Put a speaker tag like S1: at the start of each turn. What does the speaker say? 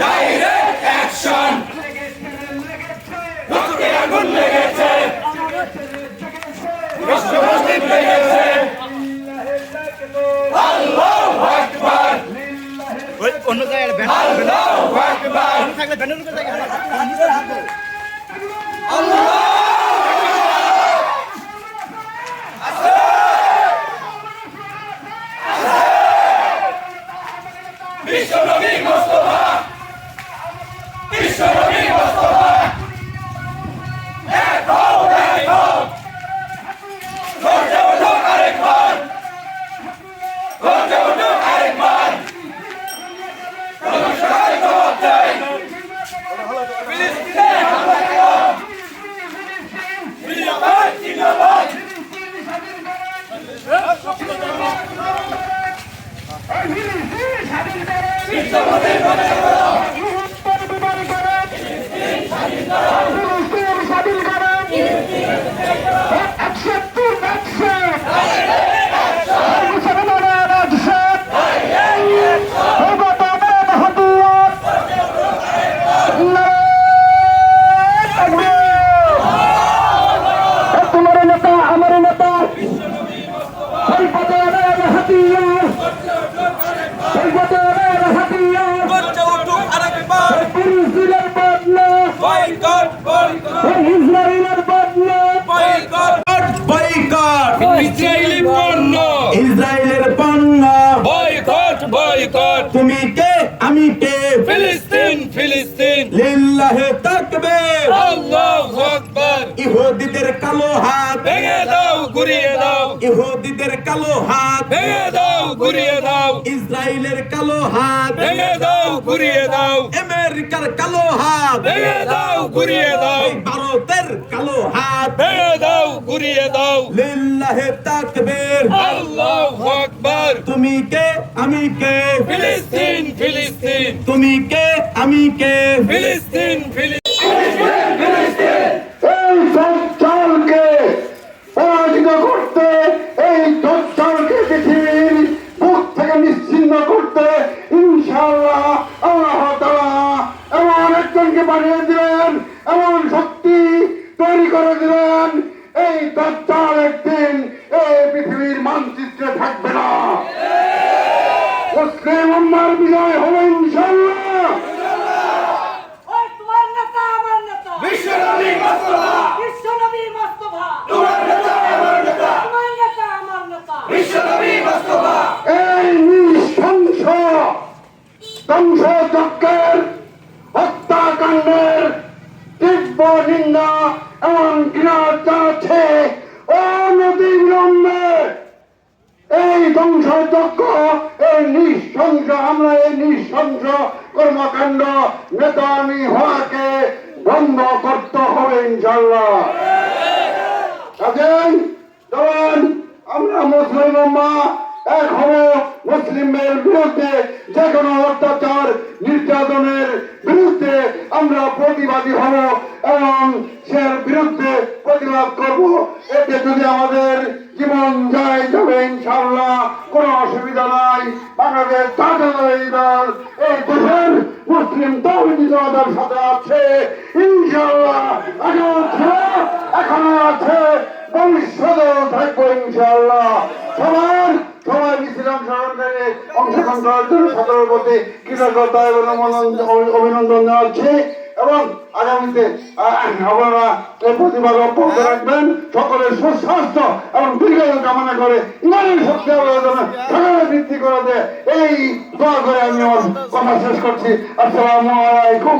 S1: Direct action রক্তে আগুন লেগেছে বিশ্ব মুসলিম লেগেছে আল্লাহু আকবার
S2: ওই অন্য জায়গায় ব্যানার
S1: আল্লাহু আকবার
S2: থাকলে ব্যানার করে জায়গা
S1: আল্লাহ বিশ্বনবী মুস্তাফা বিশ্বনবী মুস্তাফা এক হও গর্জে ওঠো আরেকবার গর্জে ওঠো আরেকবার নমস্কার জবাব চাই ফিলিস্তিনে হামলা করো জিন্দাবাদ জিন্দাবাদ বিশ্বনবী মুস্তাফা ইসরায়েলের পণ্য বয়কট বয়কট তুমি কে আমি কে ফিলিস্তিন ফিলিস্তিন লিল্লাহে তাকবীর আল্লাহু আকবার ইহুদিদের কালো হাত ভেঙে দাও গুড়িয়ে দাও ইহুদিদের কালো হাত ভেঙে দাও গুড়িয়ে দাও ইসরায়েলের কালো হাত ভেঙে দাও গুড়িয়ে দাও আমেরিকার কালো হাত ভেঙে দাও গুড়িয়ে দাও ভারতের কালো হাত ভেঙে দাও গুড়িয়ে দাও লিল্লাহে তাকবীর আল্লাহু আকবার তুমি কে আমি কে ফিলিস্তিন ফিলিস্তিন তুমি কে আমি কে ফিলিস্তিন ফিলিস্তিন
S3: এই দজ্জালকে পরাজিত করতে এই দজ্জালকে পৃথিবীর বুক থেকে নিশ্চিহ্ন করতে ইনশাআল্লাহ আল্লাহ তাআলা এমন একজনকে পাঠিয়ে দিলেন এমন শক্তি তৈরি করে দিলেন এই দজ্জাল একদিন এই পৃথিবীর মানচিত্রে থাকবে না মুসলিম উম্মার বিজয় হবে ইনশাআল্লাহ
S1: বিশ্বনবী মুস্তাফা
S4: বিশ্বনবী মুস্তাফা
S1: তোমার নেতা আমার নেতা
S4: তোমার নেতা আমার নেতা
S1: বিশ্বনবী মুস্তাফা
S3: এই নৃশংস ধ্বংসযজ্ঞের হত্যাকাণ্ডের তীব্র নিন্দা এবং ঘৃণা জানাচ্ছে অনতিবিলম্বে এই ধ্বংসযজ্ঞ এই নৃশংস হামলা এই নৃশংস কর্মকাণ্ড নেতানিয়াহুকে বন্ধ করতে হবে ইনশাআল্লাহ। কাজেই চলেন আমরা মুসলিম উম্মাহ এক হব মুসলিমদের বিরুদ্ধে যে কোনো অত্যাচার নির্যাতনের বিরুদ্ধে আমরা প্রতিবাদী হব এবং সে বিরুদ্ধে প্রতিবাদ করব। এতে যদি আমাদের জীবন যায় তবে ইনশাআল্লাহ কোনো অসুবিধা নাই। বাংলাদেশ জাতীয়তাবাদী দল এই দেশের মুসলিম তাওহীদি জনতার সাথে আছে ইনশাআল্লাহ। আগেও ছিল এখনো আছে ভবিষ্যতেও থাকবো ইনশাআল্লাহ। সবাই মিছিল অংশগ্রহণ করার জন্য সকলের প্রতি কৃতজ্ঞতা এবং অভিনন্দন জানাচ্ছি এবং আগামীতে আপনারা এই প্রতিবাদ অব্যাহত রাখবেন। সকলের সুস্বাস্থ্য এবং দীর্ঘায়ু কামনা করে ইমানের শক্তি সকলে বৃদ্ধি করে দেয় এই দোয়া করে আমি আমার কথা শেষ করছি। আসসালামু আলাইকুম।